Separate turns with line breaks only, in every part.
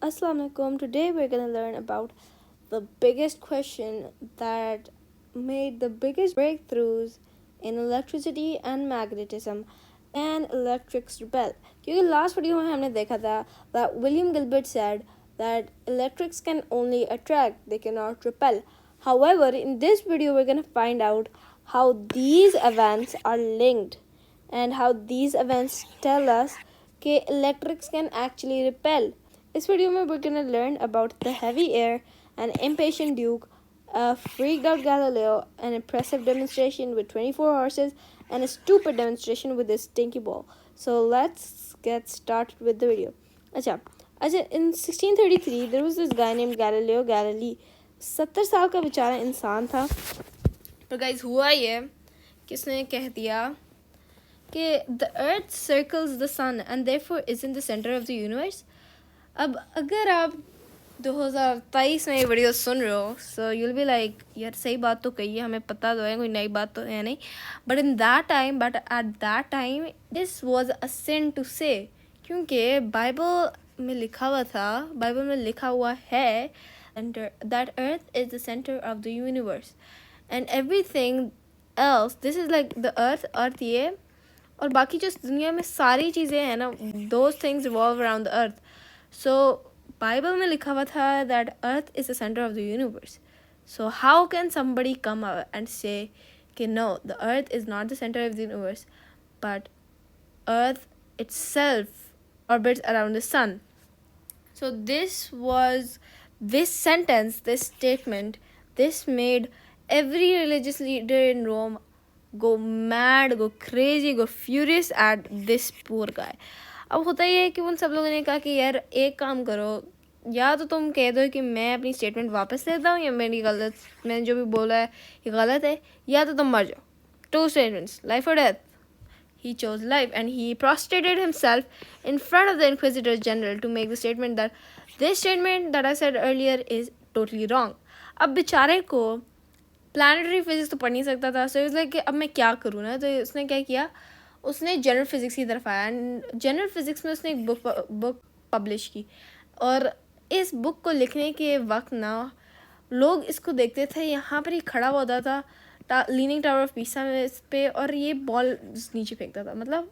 Assalamu alaikum. Today we're going to learn about the biggest question that made the biggest breakthroughs in electricity and magnetism. And electrics repel. क्योंकि last video में हमने देखा था that William Gilbert said that electrics can only attract, they cannot repel. However, in this video we're going to find out how these events are linked and how these events tell us that electrics can actually repel. This video we're going to learn about the heavy air, an impatient duke, a freaked out Galileo, an impressive demonstration with 24 horses, and a stupid demonstration with this stinky ball. So let's get started with the video. In 1633 there was this guy named Galileo Galilei. 70 साल का बेचारा इंसान था. पर guys हुआ ये कि उसने कह दिया कि the earth circles the sun and therefore is in the center of the universe. अब अगर आप 2023 में ये वीडियो सुन रहे हो सो यूल बी लाइक यार सही बात तो कही है, हमें पता तो है, कोई नई बात तो है नहीं. But at that time this was a sin to say, क्योंकि बाइबल में लिखा हुआ है that earth is the center of the universe and everything else, this is like the earth ये और बाकी जो दुनिया में सारी चीज़ें हैं ना, those things revolve around the earth. So Bible में लिखा हुआ था that earth is the center of the universe. So how can somebody come out and say कि no, the earth is not the center of the universe, but earth itself orbits around the sun. So this sentence, this statement, this made every religious leader in Rome go mad, go crazy, go furious at this poor guy. अब होता ही है कि उन सब लोगों ने कहा कि यार एक काम करो, या तो तुम कह दो कि मैं अपनी स्टेटमेंट वापस लेता हूँ या मैंने जो भी बोला है ये गलत है, या तो तुम मर जाओ. 2 statements, life or death. He chose life and he prostrated himself in front of the Inquisitor General to make the statement that this statement that I said earlier is totally wrong. अब बेचारे को planetary physics तो पढ़ नहीं सकता था, so it's like कि अब मैं क्या करूँ ना. तो उसने क्या किया, उसने जनरल फिजिक्स की तरफ आया एंड जनरल फिजिक्स में उसने एक बुक पब्लिश की. और इस बुक को लिखने के वक्त ना लोग इसको देखते थे, यहाँ पर ही खड़ा होता था लीनिंग टावर ऑफ पीसा में इस पे, और ये बॉल नीचे फेंकता था. मतलब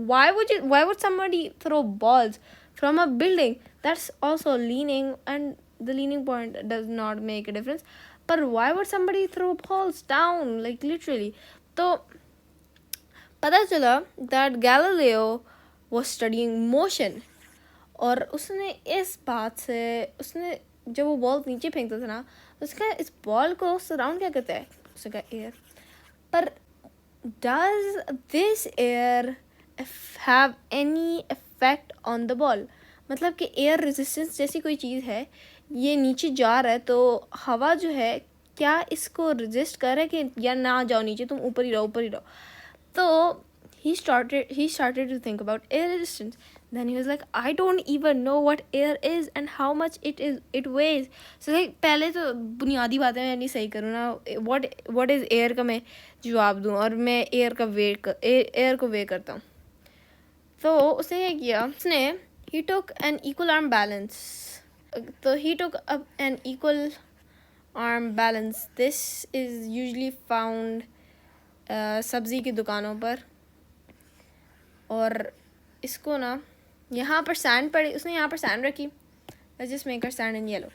why would somebody throw balls from a building that's also leaning and the leaning point does not make a difference, but why would somebody throw balls down, like literally. तो पता चला that Galileo was studying motion, और उसने इस बात से उसने जब वो बॉल नीचे फेंकता था ना, उसका इस बॉल को सराउंड क्या करता है, उसका एयर. पर does this air have any effect on the ball? मतलब कि एयर रेजिस्टेंस जैसी कोई चीज़ है, ये नीचे जा रहा है तो हवा जो है क्या इसको रेजिस्ट कर रहा है कि या ना जाओ नीचे, तुम ऊपर ही रहो. तो he started to think about air resistance. Then he was like, I don't even know what air is and how much it weighs. So like पहले तो बुनियादी बातें मैं नहीं सही करूँ ना, what is air का मैं जवाब दूँ, और मैं एयर को वे करता हूँ. तो उसने क्या किया, उसने he took an equal arm balance. So he took up an equal arm balance. This is usually found सब्ज़ी की दुकानों पर, और इसको ना यहाँ पर सैंड पड़ी, उसने यहाँ पर सैंड रखी. Let's just make her sand in yellow.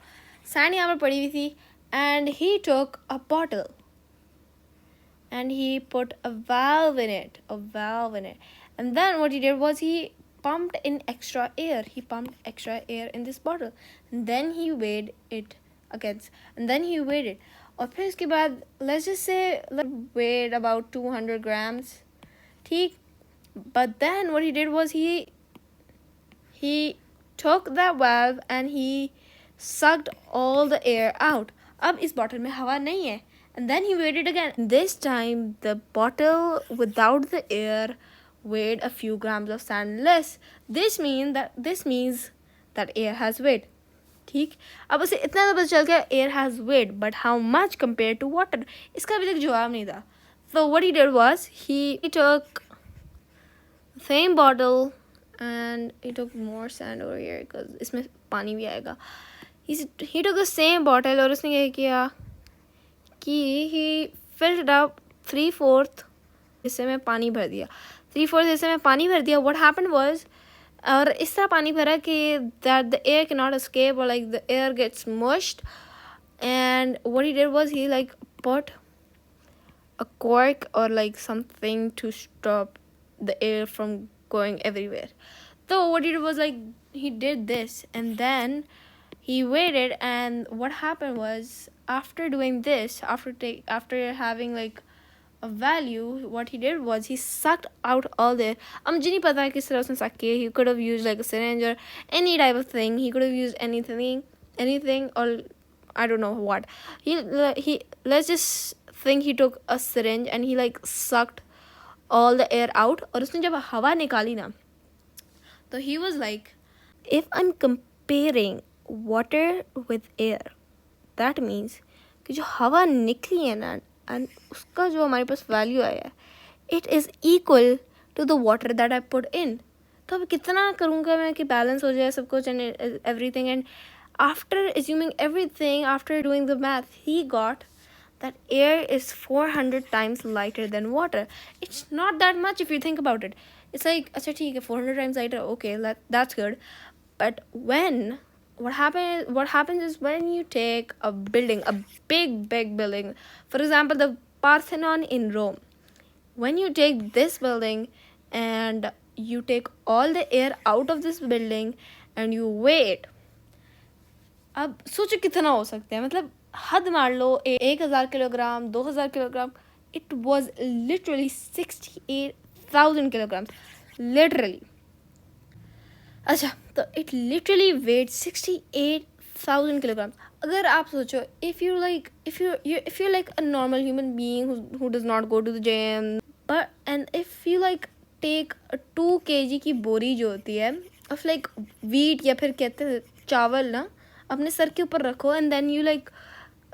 Sand यहाँ पर पड़ी हुई थी and he took a bottle and he put a valve in it. And then what he did was he pumped in extra air. In this bottle, and then he weighed it against, and then he weighed it. और फिर उसके बाद let's just say weighed about 200 grams, ठीक. But then what he did was he took that valve and he sucked all the air out. अब इस bottle में हवा नहीं है. And then he weighed it again. This time the bottle without the air weighed a few grams of sand less. This means that air has weight. ठीक. अब उसे इतना तो पता चल गया air has weight, but how much compared to water? इसका अभी तक जवाब नहीं था. So what he did was he took the same bottle and he took more sand over here because इसमें पानी भी आएगा. He took the same bottle और उसने क्या किया कि he filled it up 3/4 हिस्से में पानी भर दिया. 3/4 हिस्से में पानी भर दिया. What happened was, और इस तरह पानी भरा कि that the air cannot escape or like the air gets mushed. And what he did was he like put a cork or like something to stop the air from going everywhere. So what he did was like he did this and then he waited, and what happened was after doing this, after having like a value, what he did was he sucked out all the. मुझे नहीं पता किस तरह उसने suck किया. He could have used like a syringe or any type of thing. He could have used anything or I don't know what. He let's just think he took a syringe and he like sucked all the air out. और उसने जब हवा निकाली ना, तो he was like, if I'm comparing water with air, that means कि जो हवा निकली है ना and उसका जो हमारे पास वैल्यू आया है, it is equal to the water that I put in. तो अब कितना करूँगा मैं कि बैलेंस हो जाए सब कुछ and everything. And after assuming everything, after doing the math, he got that air is 400 times lighter than water. It's not that much if you think about it. It's like, अच्छा ठीक है, 400 times lighter, okay, that's good. But what happens is when you take a building, a big building, for example, the Parthenon in Rome, when you take this building and you take all the air out of this building and you weigh it, अब सोचो कितना हो सकता है. मतलब हद मार लो 1000 kilogram, 2000 kilogram. It was literally 68,000 kilograms. Literally. अच्छा, तो it literally weighed 68,000 kilograms. अगर आप सोचो, if you're like a normal human being who does not go to the gym, and if you like take a 2 kg की बोरी जो होती है of like wheat या फिर कहते हैं चावल ना, अपने सर के ऊपर रखो and then you like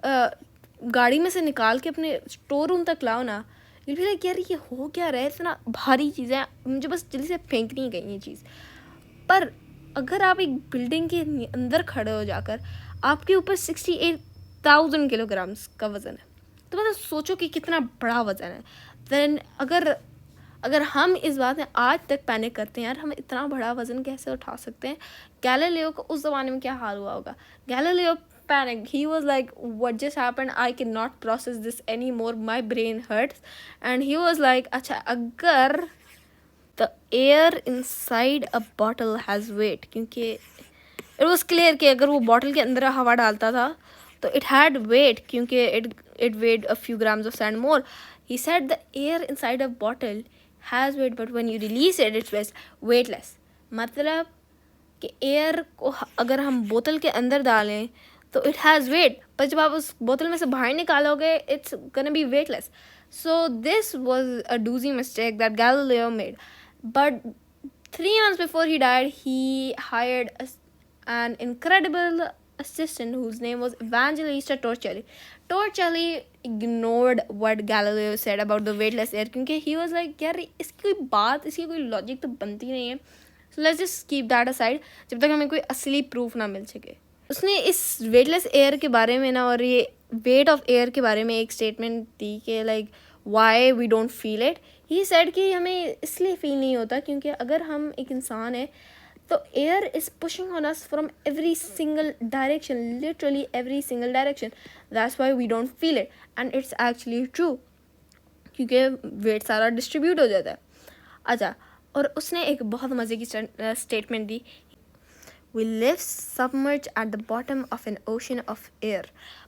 गाड़ी में से निकाल के अपने स्टोर रूम तक लाओ ना, you'll be like यार ये हो क्या रहा है, इतना भारी चीज़ है, मुझे बस जल्दी से फेंकनी गई ये चीज़. पर अगर आप एक बिल्डिंग के अंदर खड़े हो जाकर आपके ऊपर 68,000 किलोग्राम्स का वज़न है, तो मतलब सोचो कि कितना बड़ा वज़न है. देन अगर हम इस बात में आज तक पैनिक करते हैं, यार हम इतना बड़ा वज़न कैसे उठा सकते हैं, गैलीलियो को उस ज़माने में क्या हाल हुआ होगा. Galileo panicked. He was like, what just happened? I cannot process this anymore. My brain hurts. And he was like, अच्छा अगर the air inside a bottle has weight, क्योंकि it was clear कि अगर वो bottle के अंदर हवा डालता था तो it had weight क्योंकि it weighed a few grams of sand more. He said the air inside a bottle has weight, but when you release it, it's weightless. मतलब कि एयर को अगर हम बोतल के अंदर डालें तो it has weight, पर जब आप उस बोतल में से बाहर निकालोगे it's gonna be weightless. So this was a doozy mistake that Galileo made. But 3 months before he died, he hired an incredible assistant whose name was Evangelista Torricelli. Torricelli ignored what Galileo said about the weightless air क्योंकि he was like यार इसकी कोई बात, इसकी कोई logic तो बनती नहीं है. So let's just keep that aside जब तक हमें कोई असली प्रूफ ना मिल सके. उसने इस वेटलेस एयर के बारे में ना और ये वेट ऑफ एयर के बारे में एक स्टेटमेंट दी कि like why we don't feel it. He said कि हमें इसलिए फील नहीं होता क्योंकि अगर हम एक इंसान है तो air is pushing on us from every single direction, literally every single direction. That's why we don't feel it and it's actually true क्योंकि वेट सारा डिस्ट्रीब्यूट हो जाता है. अच्छा, और उसने एक बहुत मज़े की statement the. We live submerged at the bottom of an ocean of air.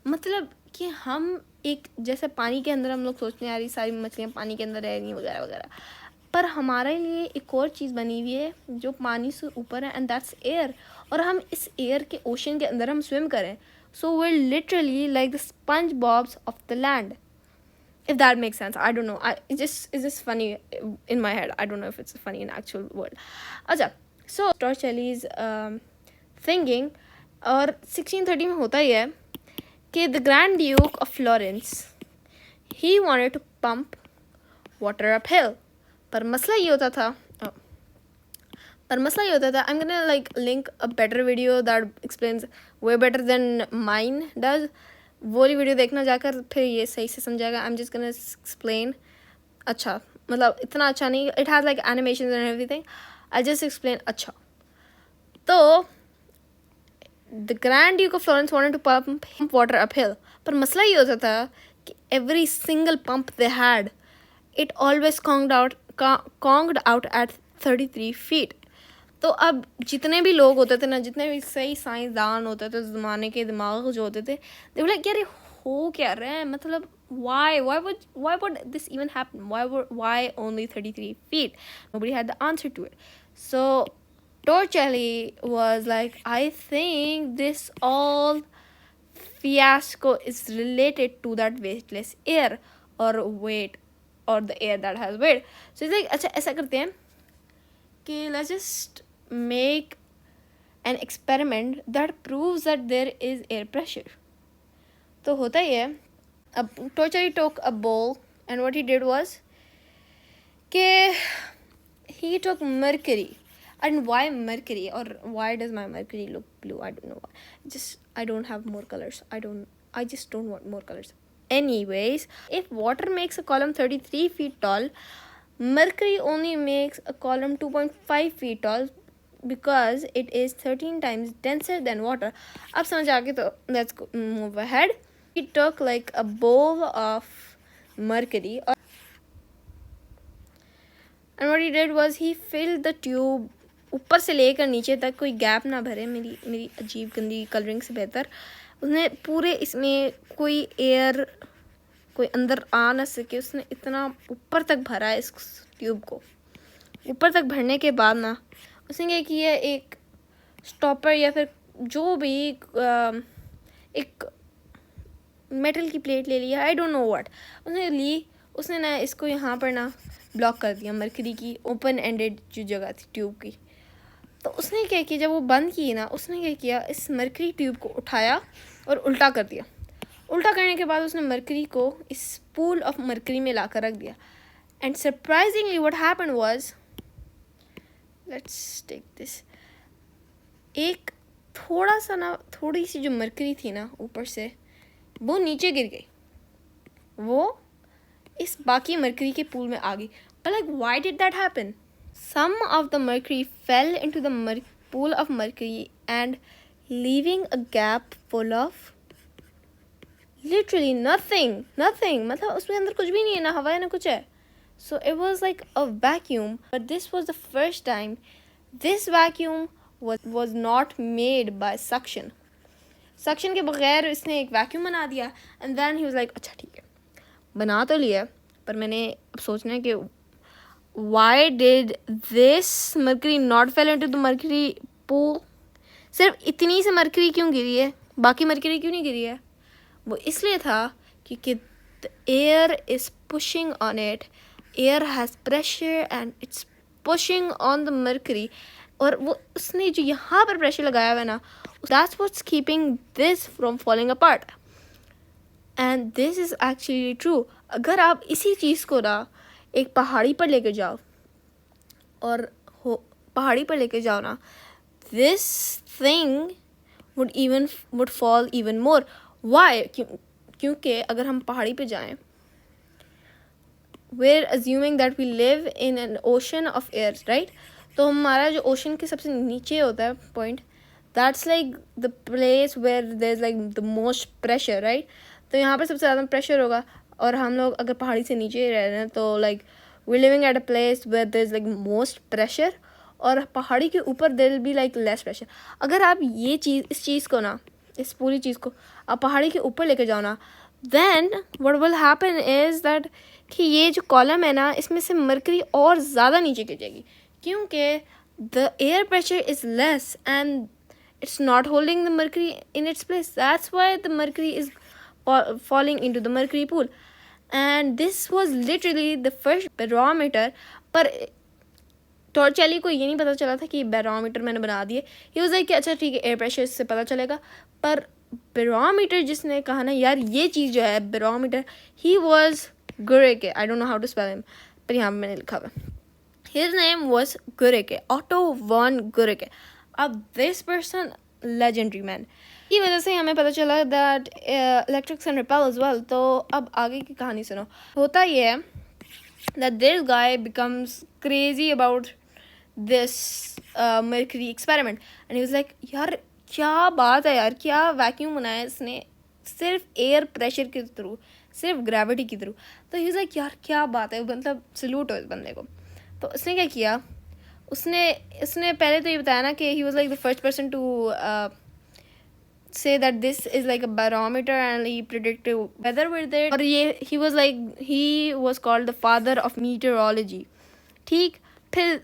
मतलब कि हम एक जैसे पानी के अंदर हम लोग सोचते हैं यार ये सारी मछलियाँ पानी के अंदर रहेंगी वगैरह वगैरह, पर हमारे लिए एक और चीज़ बनी हुई है जो पानी से ऊपर है एंड दैट्स एयर. और हम इस एयर के ओशन के अंदर हम स्विम करें. सो we're literally like the SpongeBobs of the land. If that makes sense, I don't know. It's just funny in my head. I don't know if it's funny in actual world. अच्छा, so Torricelli's thinking और 1630 में होता ही है कि the Grand Duke of Florence, he wanted to pump water uphill. पर मसला ये होता था पर मसला ये होता था, I am gonna like link a better video that explains way better than mine does, वो वाली वीडियो देखना जाकर, फिर ये सही से समझाएगा. I am just gonna explain. अच्छा मतलब इतना अच्छा नहीं, it has like animation and everything. I just explain. अच्छा तो the grand duke of Florence wanted to pump water uphill, पर मसला ये होता था कि every single pump they had, it always conked out at 33 feet. तो अब जितने भी लोग होते थे ना, जितने भी सही साइंसदान होते थे उस ज़माने के, दिमाग जो होते थे, दे वर लाइक यार ये हो क्या रहा है, मतलब why would this even happen, why only 33 feet? Nobody had the answer to it. So Torricelli was like, I think this all fiasco is related to that weightless air or weight, or the air that has weight. So he's like, अच्छा ऐसा करते हैं कि let's just make an experiment that proves that there is air pressure. तो होता ही है. अब Torricelli took a bowl and what he did was कि he took mercury. And why mercury, or why does my mercury look blue? I don't know why. I don't have more colors. I just don't want more colors. Anyways, if water makes a column 33 feet tall, mercury only makes a column 2.5 feet tall because it is 13 times denser than water. अब समझ आ गए तो let's move ahead. He took like a bowl of mercury, and what he did was he filled the tube ऊपर से लेकर नीचे तक, कोई गैप ना भरे, मेरी अजीब गंदी कलरिंग से बेहतर. उसने पूरे इसमें कोई एयर कोई अंदर आ ना सके, उसने इतना ऊपर तक भरा है इस ट्यूब को. ऊपर तक भरने के बाद ना उसने क्या किया, एक स्टॉपर या फिर जो भी एक मेटल की प्लेट ले लिया, आई डोंट नो व्हाट उसने ली. उसने ना इसको यहाँ पर ना ब्लॉक कर दिया, मरकरी की ओपन एंडेड जो जगह थी ट्यूब की. तो उसने क्या किया, जब वो बंद की ना, उसने क्या किया, इस मरकरी ट्यूब को उठाया और उल्टा कर दिया. उल्टा करने के बाद उसने मरकरी को इस पूल ऑफ मरकरी में लाकर रख दिया. And surprisingly what happened was, let's take this, एक थोड़ी सी जो मरकरी थी ना ऊपर से, वो नीचे गिर गई, वो इस बाकी मरकरी के पूल में आ गई. But like, why did that happen? Some of the mercury fell into the pool of mercury and leaving a gap full of literally nothing. मतलब उसमें अंदर कुछ भी नहीं है, ना हवा है ना कुछ है. So it was like a vacuum, but this was the first time this vacuum was not made by suction. Suction के बगैर इसने एक वैक्यूम बना दिया. And then he was like, अच्छा ठीक है, बना तो लिया, पर मैंने अब सोचना है कि why did this mercury not fell into the mercury pool? सिर्फ इतनी से मरकरी क्यों गिरी है, बाकी मरकरी क्यों नहीं गिरी है? वो इसलिए था क्योंकि the air is pushing on it. Air has pressure and it's pushing on the mercury. और वो उसने जो यहाँ पर प्रेशर लगाया हुआ है ना, that's what's keeping this from falling apart. And this is actually true. अगर आप इसी चीज़ को ना एक पहाड़ी पर लेकर जाओ और पहाड़ी पर लेकर जाओ ना, this thing would fall even more. Why? क्योंकि अगर हम पहाड़ी पे जाएं, we're assuming that we live in an ocean of air, right? तो हमारा जो ओशन के सबसे नीचे होता है point, that's like the place where there's like the most pressure, right? तो यहाँ पर सबसे ज़्यादा प्रेशर होगा. और हम लोग अगर पहाड़ी से नीचे रह रहे हैं तो like we're living at a place where there's like most pressure, और पहाड़ी के ऊपर there will be like less pressure. अगर आप इस चीज़ को ना, इस पूरी चीज़ को आप पहाड़ी के ऊपर लेकर जाओ ना, then what will happen is that कि ये जो कॉलम है ना, इसमें से मरकरी और ज़्यादा नीचे गिर जाएगी, क्योंकि the air pressure is less and it's not holding the mercury in its place. That's why the mercury is falling into the mercury pool. And this was literally the first barometer. पर टॉर्चेली को ये नहीं पता चला था कि barometer मैंने बना दिए. ही वाज लाइक कि अच्छा ठीक है, एयर प्रेशर से पता चलेगा. पर बैरोमीटर जिसने कहा ना यार ये चीज़ जो है barometer, he was Greek, I don't know how to spell him, पर यहाँ पर मैंने लिखा हुआ. His name was Guericke, Otto von Guericke. अब this person legendary man की वजह से हमें पता चला that electrics can repel as well. तो अब आगे की कहानी सुनो. होता ये है that this guy becomes crazy about this mercury experiment and he was like यार क्या बात है यार, क्या वैक्यूम बनाया इसने सिर्फ एयर प्रेशर के थ्रू, सिर्फ ग्रेविटी के थ्रू. तो ही वाज लाइक यार क्या बात है, मतलब सल्यूट हो इस बंदे को. तो उसने क्या किया, उसने पहले तो ये बताया ना कि he was like the first person to say that this is like a barometer and he predicted weather with it. और ये he was called the father of meteorology. ठीक. फिर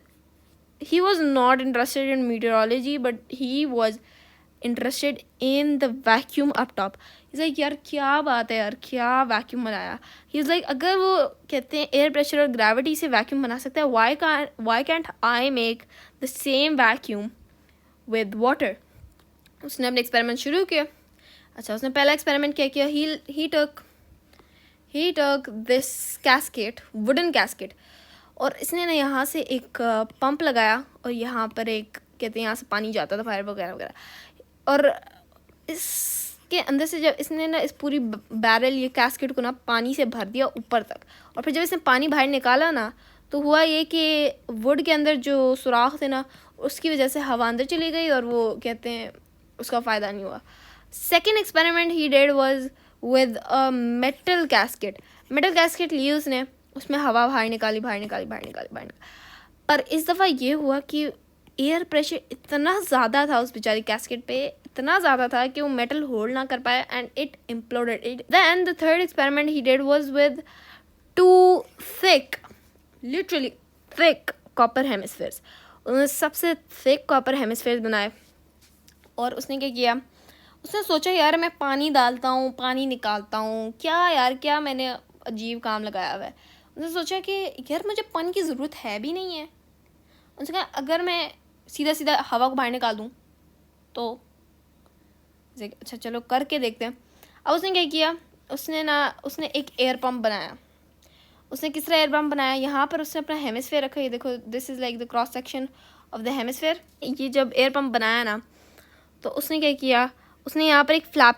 he was not interested in meteorology but he was interested in the vacuum up top. He's like यार क्या बात है यार, क्या वैक्यूम बनाया. He's like अगर वो कहते हैं एयर प्रेशर और ग्रेविटी से वैक्यूम बना सकता है, why can't I make the same vacuum with water. उसने अपने एक्सपेरिमेंट शुरू किया. अच्छा, उसने पहला एक्सपेरिमेंट क्या किया, he took this casket, wooden casket, और इसने ना यहाँ से एक पंप लगाया और यहाँ पर एक कहते हैं यहाँ से पानी जाता था, फायर वगैरह वगैरह. और इसके अंदर से जब इसने ना इस पूरी बैरल ये कैस्केट को ना पानी से भर दिया ऊपर तक, और फिर जब इसने पानी बाहर निकाला ना तो हुआ ये कि वुड के अंदर जो सुराख थे ना उसकी वजह से हवा अंदर चली गई और वो कहते हैं उसका फ़ायदा नहीं हुआ. Second experiment he did was with a metal casket ली उसने, उसमें हवा बाहर निकाली. पर इस दफ़ा ये हुआ कि एयर प्रेशर इतना ज़्यादा था उस बेचारी कैस्केट पे, इतना ज़्यादा था कि वो मेटल होल्ड ना कर पाया and it imploded. Then the third experiment he did was with two literally thick copper hemispheres. उन्होंने सबसे थिक कॉपर हेमिस्फेयर्स बनाए. और उसने क्या किया, उसने सोचा यार मैं पानी डालता हूँ, पानी निकालता हूँ, क्या मैंने अजीब काम लगाया हुआ है. उसने सोचा कि यार मुझे पानी की ज़रूरत है भी नहीं है. उसने कहा अगर मैं सीधा हवा को बाहर निकाल दूँ तो अच्छा चलो करके देखते हैं. अब उसने क्या किया, उसने एक एयर पंप बनाया. उसने किस तरह एयर पंप बनाया, यहाँ पर उसने अपना हेमिस्फेयर रखा. ये देखो, this is like the cross section of the hemisphere. ये जब एयर पंप बनाया ना तो उसने क्या किया, उसने यहाँ पर एक फ्लैप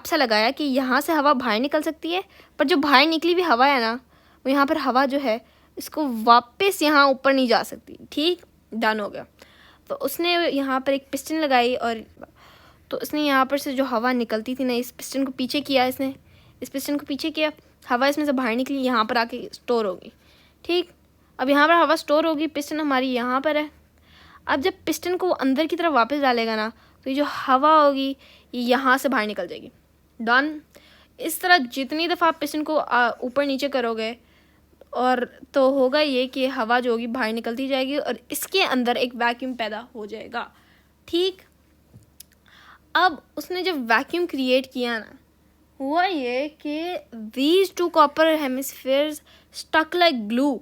सा लगाया कि यहाँ से हवा बाहर निकल सकती है, पर जो बाहर निकली हुई हवा है ना वो यहाँ पर हवा जो है इसको वापस यहाँ ऊपर नहीं जा सकती. ठीक, डन हो गया. तो उसने यहाँ पर एक पिस्टन लगाई और तो उसने यहाँ पर से जो हवा निकलती थी ना इस पिस्टन को पीछे किया, हवा इसमें से बाहर निकली, यहाँ पर आके स्टोर होगी. ठीक, अब यहाँ पर हवा स्टोर होगी, पिस्टन हमारी यहाँ पर है. अब जब पिस्टन को अंदर की तरफ वापस डालेगा ना तो ये जो हवा होगी ये यहाँ से बाहर निकल जाएगी. डन. इस तरह जितनी दफ़ा आप पिस्टन को ऊपर नीचे करोगे और तो होगा ये कि हवा जो होगी बाहर निकलती जाएगी और इसके अंदर एक वैक्यूम पैदा हो जाएगा. ठीक, अब उसने जब वैक्यूम क्रिएट किया ना हुआ ये कि these two copper hemispheres stuck like glue.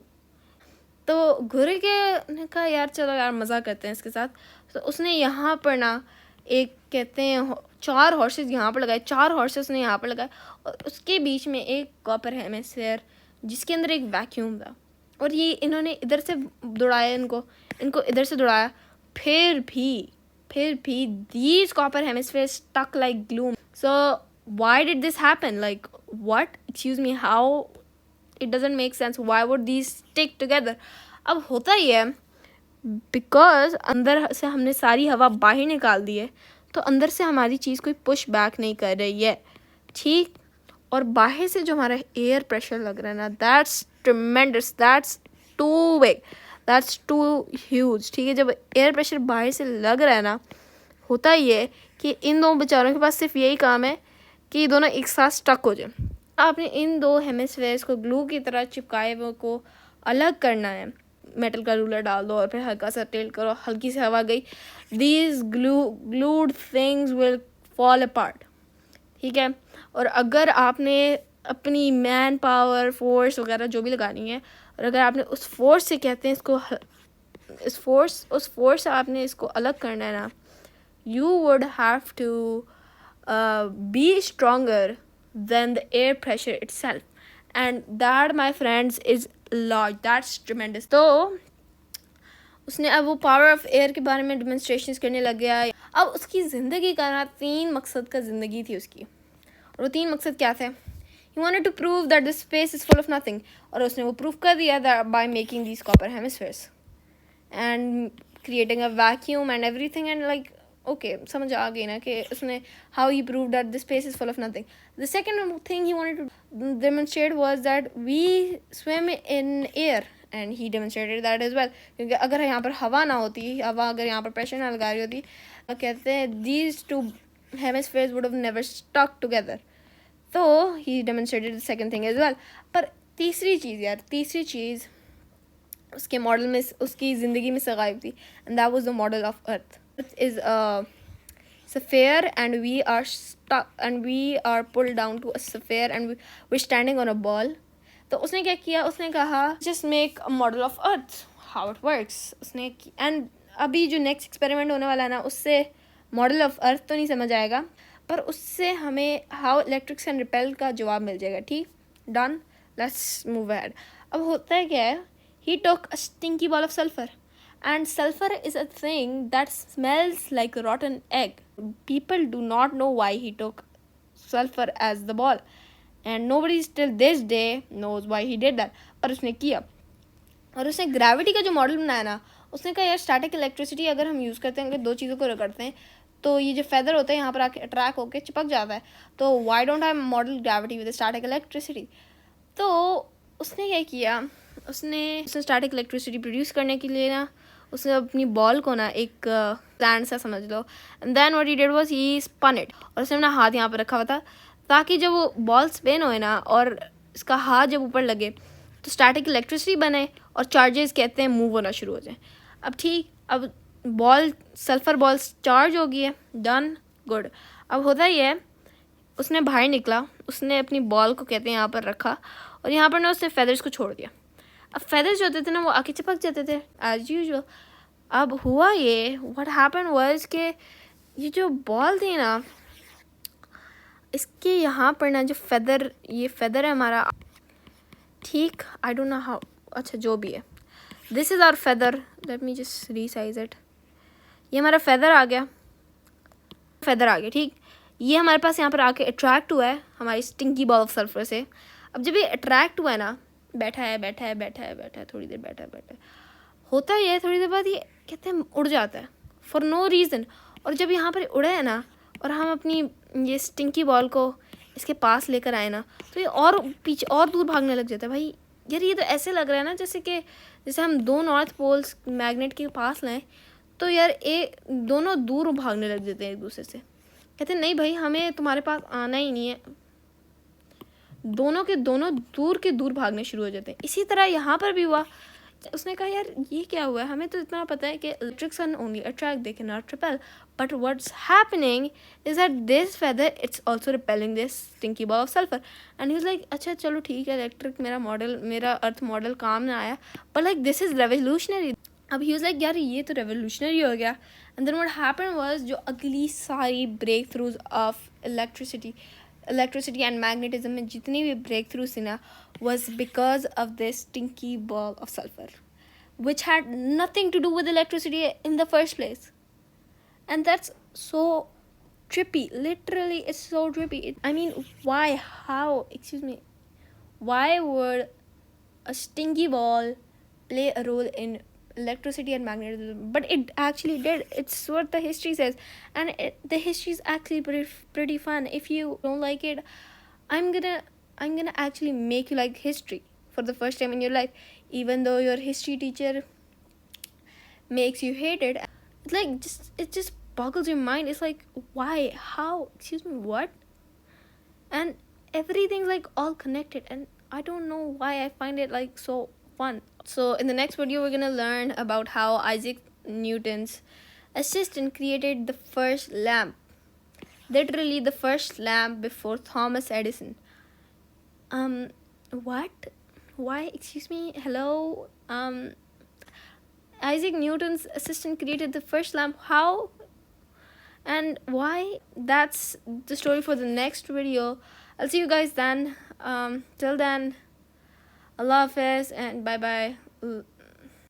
तो Guericke ने कहा यार चलो यार मज़ा करते हैं इसके साथ. तो उसने यहाँ पर ना एक कहते हैं 4 हॉर्सेस यहाँ पर लगाए, 4 हॉर्सेस ने यहाँ पर लगाए और उसके बीच में एक कॉपर हेमिस्फेयर जिसके अंदर एक वैक्यूम था. और ये इन्होंने इधर से दौड़ाया, इनको इधर से दौड़ाया. फिर भी these copper hemispheres stuck like glue. So why did this happen? Like what? Excuse me, how? It doesn't make sense. Why would these stick together? अब होता ही है बिकॉज अंदर से हमने सारी हवा बाहर निकाल दी है तो अंदर से हमारी चीज़ कोई पुश बैक नहीं कर रही है. ठीक, और बाहर से जो हमारा एयर प्रेशर लग रहा है ना that's tremendous, that's too big, that's too huge. ठीक है, जब एयर प्रेशर बाहर से लग रहा है ना होता ये है कि इन दो बेचारों के पास सिर्फ यही काम है कि ये दोनों एक साथ स्टक हो जाए. आपने इन दो हेमिस्फेयर्स को ग्लू की तरह चिपकाए हुए को अलग करना है. मेटल का रूलर डाल दो और फिर हल्का सा टिल्ट करो, हल्की सी हवा गई, these glued things will fall apart. ठीक है, और अगर आपने अपनी मैन पावर फोर्स वगैरह जो भी लगानी है और अगर आपने उस फोर्स से कहते हैं इसको उस फोर्स से आपने इसको अलग करना है ना, you would have to be stronger than the air pressure itself, and that my friends is large, that's tremendous. तो उसने अब वो पावर ऑफ एयर के बारे में डेमोन्स्ट्रेशंस करने लग गया. अब उसकी ज़िंदगी का ना 3 मकसद का ज़िंदगी थी उसकी, और वो 3 मकसद क्या थे? He wanted to prove that the space is full of nothing, और उसने वो प्रूव कर दिया that by making these copper hemispheres and creating a vacuum and everything, and like okay, समझ आ गई ना कि उसने how he proved that the space is full of nothing. The second thing he wanted to demonstrate was that we swim in air, and he demonstrated that as well. क्योंकि अगर यहाँ पर हवा ना होती, हवा अगर यहाँ पर प्रेशर ना लगा रही होती, तो कहते हैं these two hemispheres would have never stuck together. तो he demonstrated the second thing as well. पर तीसरी चीज़ उसके मॉडल में, उसकी ज़िंदगी में से गायब थी, and that was the model of Earth. Earth is a sphere, and we are stuck, and we are pulled down to a sphere, and we're standing on a ball. तो उसने क्या किया? उसने कहा just make a model of Earth, how it works. उसने and अभी जो next experiment होने वाला है ना, उससे मॉडल ऑफ अर्थ तो नहीं समझ आएगा, पर उससे हमें हाउ इलेक्ट्रिक्स एंड रिपेल का जवाब मिल जाएगा. ठीक, डन, लेट्स मूव अहेड. अब होता है क्या है, he took a stinky ball of sulfur, and sulfur is a thing that smells like a rotten egg. People do not know why he took sulfur as the ball, and nobody till this day knows why he did that. पर उसने किया, और उसने gravity का जो model बनाया ना, उसने कहा यार स्टैटिक इलेक्ट्रिसिटी अगर हम यूज़ करते हैं, अगर 2 चीज़ों को रगड़ते हैं, तो ये जो फेदर होता है यहाँ पर आके अट्रैक्ट होकर चिपक जाता है. तो why don't I model gravity with static electricity. तो उसने क्या किया, उसने स्टैटिक इलेक्ट्रिसिटी प्रोड्यूस करने के लिए ना, उसने अपनी बॉल को ना एक प्लांट सा समझ लो, and then what he did was he spun it, और उसने अपना हाथ यहाँ पर रखा हुआ था ताकि जब वो बॉल स्पिन होए ना और इसका हाथ जब ऊपर लगे तो स्टैटिक इलेक्ट्रिसिटी बने और चार्जेस कहते हैं मूव होना शुरू हो जाए. अब ठीक, अब बॉल सल्फर बॉल चार्ज हो गई है, डन, गुड. अब होता ही है, उसने बाहर निकला, उसने अपनी बॉल को कहते हैं यहाँ पर रखा, और यहाँ पर ना उसने फेदर्स को छोड़ दिया. अब फेदर्स जो होते थे ना वो आके चिपक जाते थे एज यूजुअल. अब हुआ ये, व्हाट हैपन वाज कि ये जो बॉल थी ना, इसके यहाँ पर ना जो फेदर, ये फेदर है हमारा, ठीक, आई डोंट नो हाउ, अच्छा जो भी है, this is our feather, let me just resize it. ये हमारा फेदर आ गया, ठीक. ये हमारे पास यहाँ पर आके अट्रैक्ट हुआ है हमारी स्टिंकी बॉल ऑफ सल्फर से. अब जब ये अट्रैक्ट हुआ है ना, बैठा है, थोड़ी देर बैठा है, होता ही है, थोड़ी देर बाद ये कहते हैं उड़ जाता है फॉर नो रीज़न. और जब यहाँ पर उड़े है ना, और हम अपनी ये स्टिंकी बॉल को इसके पास लेकर आए ना, तो ये और पीछे और दूर भागने लग जाता है. भाई यार ये तो ऐसे लग रहा है ना जैसे हम 2 नॉर्थ पोल्स मैग्नेट के पास लाएं, तो यार ये दोनों दूर भागने लग जाते हैं एक दूसरे से. कहते हैं नहीं भाई, हमें तुम्हारे पास आना ही नहीं है. दोनों के दोनों दूर के दूर भागने शुरू हो जाते हैं. इसी तरह यहाँ पर भी हुआ. उसने कहा यार ये क्या हुआ है, हमें तो इतना पता है कि electrics can only attract, they can not repel, but what's happening is that this feather it's also repelling this stinky ball of sulphur. And he was like अच्छा चलो ठीक है, इलेक्ट्रिक मेरा अर्थ मॉडल काम ना आया, but like this is revolutionary. अब ही was like यार ये तो रेवोल्यूशनरी हो गया. And then what happened was, जो अगली सारी breakthroughs of electricity and magnetism में जितनी भी ब्रेक थ्रूज थी ना, was because of this stinky ball of sulfur, which had nothing to do with electricity in the first place. And that's so trippy. Literally, it's so trippy. I mean, why? How? Excuse me. Why would a stinky ball play a role in electricity and magnetism? But it actually did. It's what the history says. And the history is actually pretty fun. If you don't like it, I'm gonna actually make you like history for the first time in your life, even though your history teacher makes you hate it. It's like it just boggles your mind. It's like, why, how, excuse me, what? And everything's like all connected, and I don't know why I find it like so fun. So in the next video we're gonna learn about how Isaac Newton's assistant created the first lamp, literally the first lamp before Thomas Edison. What? Why? Excuse me? Hello? Isaac Newton's assistant created the first lamp. How? And why? That's the story for the next video. I'll see you guys then. Till then, Allah Hafiz and bye bye.